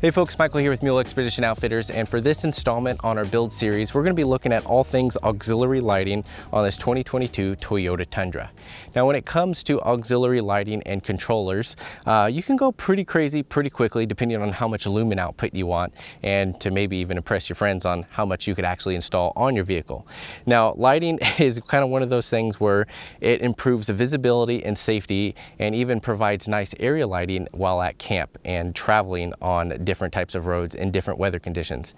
Hey folks, Michael here with Mule Expedition Outfitters, and for this installment on our build series, we're going to be looking at all things auxiliary lighting on this 2022 Toyota Tundra. Now when it comes to auxiliary lighting and controllers, you can go pretty crazy pretty quickly depending on how much lumen output you want, and to maybe even impress your friends on how much you could actually install on your vehicle. Now lighting is kind of one of those things where it improves the visibility and safety and even provides nice area lighting while at camp and traveling on different types of roads in different weather conditions.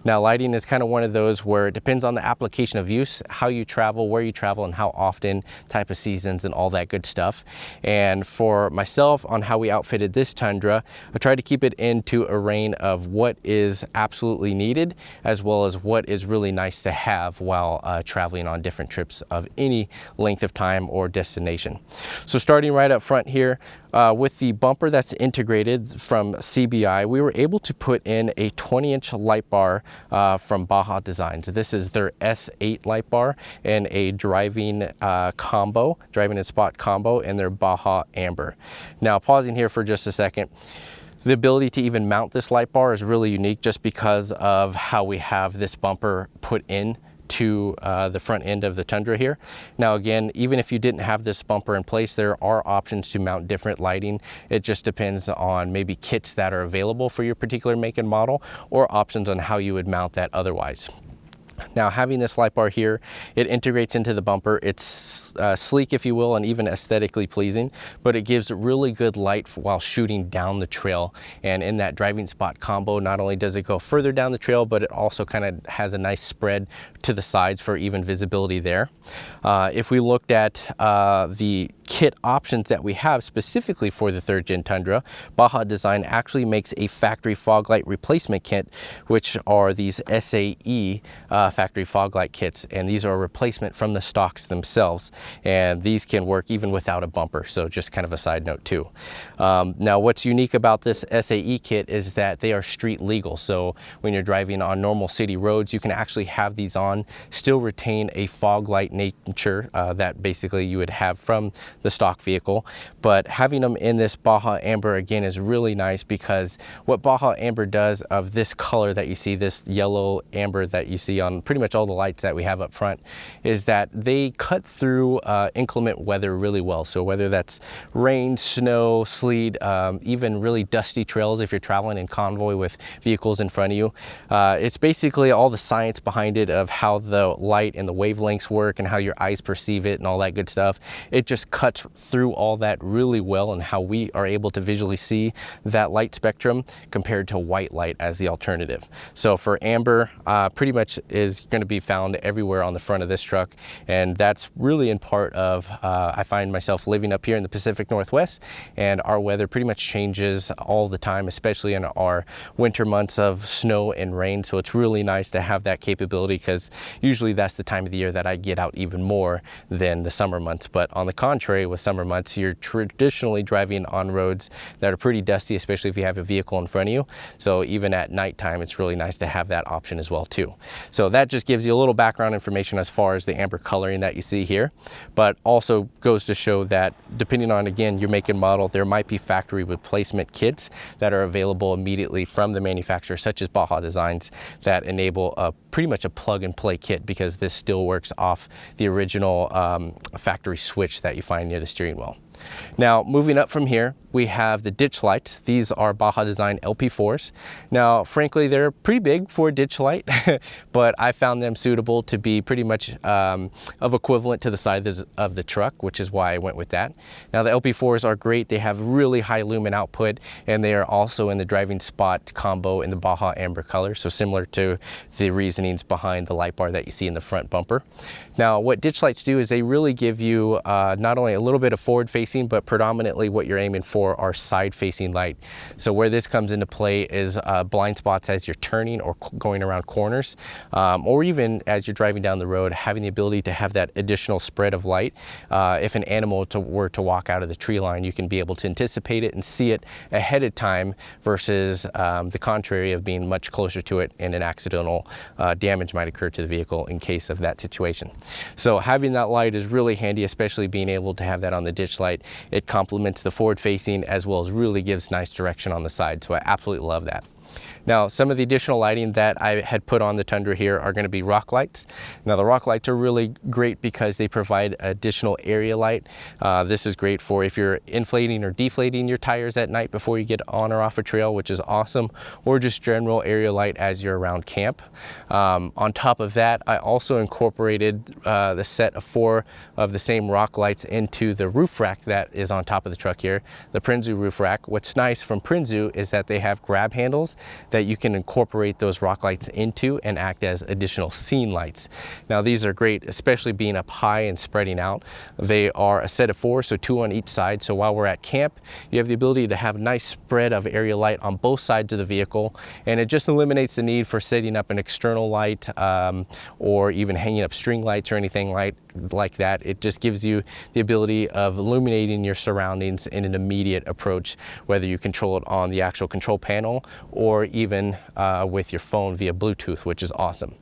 Now lighting is kind of one of those where it depends on the application of use, how you travel, where you travel, and how often, type of seasons, and all that good stuff. And for myself, on how we outfitted this Tundra, I tried to keep it into a range of what is absolutely needed as well as what is really nice to have while traveling on different trips of any length of time or destination. So starting right up front here, with the bumper that's integrated from CBI, we were able to put in a 20-inch light bar from Baja Designs. This is their S8 light bar and a driving and spot combo in their Baja Amber. Now pausing here for just a second, the ability to even mount this light bar is really unique just because of how we have this bumper put in to the front end of the Tundra here. Now again, even if you didn't have this bumper in place, there are options to mount different lighting. It just depends on maybe kits that are available for your particular make and model, or options on how you would mount that otherwise. Now having this light bar here, it integrates into the bumper. It's sleek, if you will, and even aesthetically pleasing, but it gives really good light while shooting down the trail. And in that driving spot combo, not only does it go further down the trail, but it also kind of has a nice spread to the sides for even visibility there. If we looked at the kit options that we have specifically for the 3rd Gen Tundra, Baja Design actually makes a factory fog light replacement kit, which are these SAE factory fog light kits, and these are a replacement from the stocks themselves, and these can work even without a bumper. So just kind of a side note too. Now what's unique about this SAE kit is that they are street legal, so when you're driving on normal city roads, you can actually have these on, still retain a fog light nature that basically you would have from the stock vehicle, but having them in this Baja Amber again is really nice, because what Baja Amber does of this color that you see, this yellow amber that you see on pretty much all the lights that we have up front, is that they cut through inclement weather really well. So whether that's rain, snow, sleet, even really dusty trails if you're traveling in convoy with vehicles in front of you, it's basically all the science behind it of how the light and the wavelengths work and how your eyes perceive it and all that good stuff. It just cuts through all that really well, and how we are able to visually see that light spectrum compared to white light as the alternative. So for amber, pretty much is going to be found everywhere on the front of this truck, and that's really in part of I find myself living up here in the Pacific Northwest, and our weather pretty much changes all the time, especially in our winter months of snow and rain. So it's really nice to have that capability, because usually that's the time of the year that I get out even more than the summer months. But on the contrary, with summer months, you're traditionally driving on roads that are pretty dusty, especially if you have a vehicle in front of you. So even at nighttime, it's really nice to have that option as well too. So that just gives you a little background information as far as the amber coloring that you see here, but also goes to show that depending on, again, your make and model, there might be factory replacement kits that are available immediately from the manufacturer, such as Baja Designs, that enable pretty much a plug and play kit, because this still works off the original factory switch that you find near the steering wheel. Now moving up from here, we have the ditch lights. These are Baja Design LP4s. Now frankly, they're pretty big for a ditch light, but I found them suitable to be pretty much of equivalent to the size of the truck, which is why I went with that. Now the LP4s are great. They have really high lumen output, and they are also in the driving spot combo in the Baja Amber color, so similar to the reasonings behind the light bar that you see in the front bumper. Now what ditch lights do is they really give you not only a little bit of forward facing, but predominantly what you're aiming for are side facing light. So where this comes into play is blind spots as you're turning or going around corners, or even as you're driving down the road, having the ability to have that additional spread of light. If an animal were to walk out of the tree line, you can be able to anticipate it and see it ahead of time, versus the contrary of being much closer to it, and an accidental damage might occur to the vehicle in case of that situation. So having that light is really handy, especially being able to have that on the ditch light. It complements the forward facing as well as really gives nice direction on the side. So I absolutely love that. Now, some of the additional lighting that I had put on the Tundra here are going to be rock lights. Now, the rock lights are really great because they provide additional area light. This is great for if you're inflating or deflating your tires at night before you get on or off a trail, which is awesome, or just general area light as you're around camp. On top of that, I also incorporated the set of 4 of the same rock lights into the roof rack that is on top of the truck here, the Prinzu roof rack. What's nice from Prinzu is that they have grab handles that you can incorporate those rock lights into and act as additional scene lights. Now, these are great, especially being up high and spreading out. They are a set of 4, so 2 on each side. So while we're at camp, you have the ability to have a nice spread of area light on both sides of the vehicle, and it just eliminates the need for setting up an external light or even hanging up string lights or anything like that. It just gives you the ability of illuminating your surroundings in an immediate approach, whether you control it on the actual control panel or even with your phone via Bluetooth, which is awesome.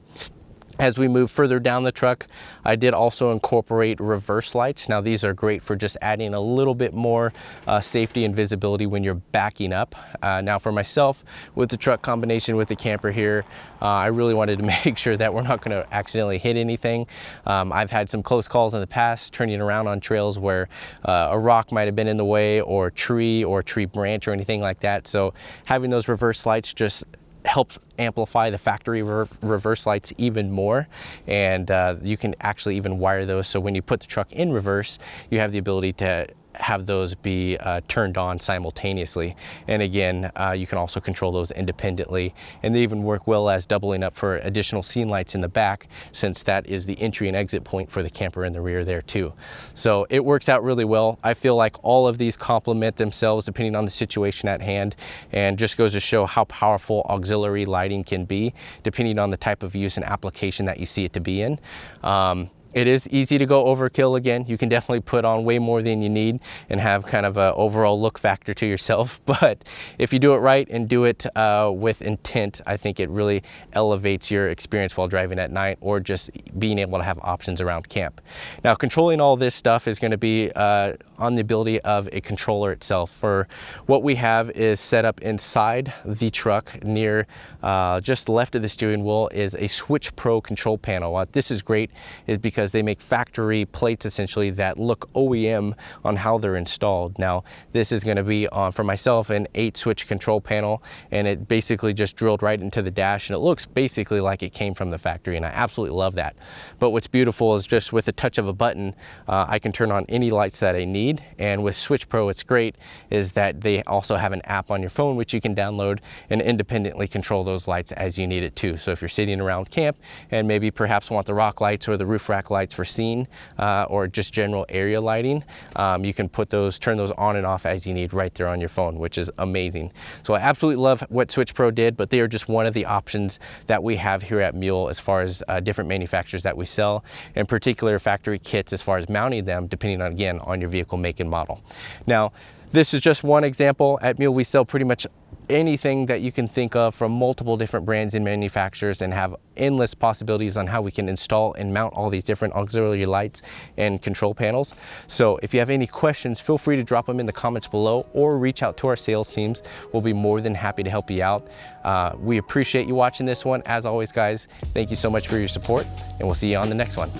As we move further down the truck, I did also incorporate reverse lights. Now, these are great for just adding a little bit more safety and visibility when you're backing up. Now, for myself, with the truck combination with the camper here, I really wanted to make sure that we're not going to accidentally hit anything. I've had some close calls in the past turning around on trails where a rock might have been in the way, or a tree branch or anything like that. So having those reverse lights just helps amplify the factory reverse lights even more, and you can actually even wire those, so when you put the truck in reverse, you have the ability to have those be turned on simultaneously. And again, you can also control those independently, and they even work well as doubling up for additional scene lights in the back, since that is the entry and exit point for the camper in the rear there too. So it works out really well. I feel like all of these complement themselves depending on the situation at hand, and just goes to show how powerful auxiliary lighting can be depending on the type of use and application that you see it to be in. It is easy to go overkill again. You can definitely put on way more than you need and have kind of an overall look factor to yourself. But if you do it right and do it with intent, I think it really elevates your experience while driving at night, or just being able to have options around camp. Now, controlling all this stuff is going to be on the ability of a controller itself. For what we have is set up inside the truck near just left of the steering wheel is a Switch Pro control panel. What this is great is because they make factory plates essentially that look OEM on how they're installed. Now, this is going to be on, for myself, an 8-switch control panel, and it basically just drilled right into the dash, and it looks basically like it came from the factory, and I absolutely love that. But what's beautiful is just with the touch of a button, I can turn on any lights that I need. And with Switch Pro, it's great is that they also have an app on your phone which you can download and independently control those lights as you need it too. So if you're sitting around camp and maybe perhaps want the rock lights or the roof rack lights for scene or just general area lighting, you can turn those on and off as you need right there on your phone, which is amazing. So I absolutely love what Switch Pro did, but they are just one of the options that we have here at MULE as far as different manufacturers that we sell, in particular factory kits as far as mounting them, depending on, again, on your vehicle make and model. Now, this is just one example. At MULE, we sell pretty much anything that you can think of from multiple different brands and manufacturers, and have endless possibilities on how we can install and mount all these different auxiliary lights and control panels. So if you have any questions, feel free to drop them in the comments below or reach out to our sales teams. We'll be more than happy to help you out. We appreciate you watching this one. As always, guys, thank you so much for your support, and we'll see you on the next one.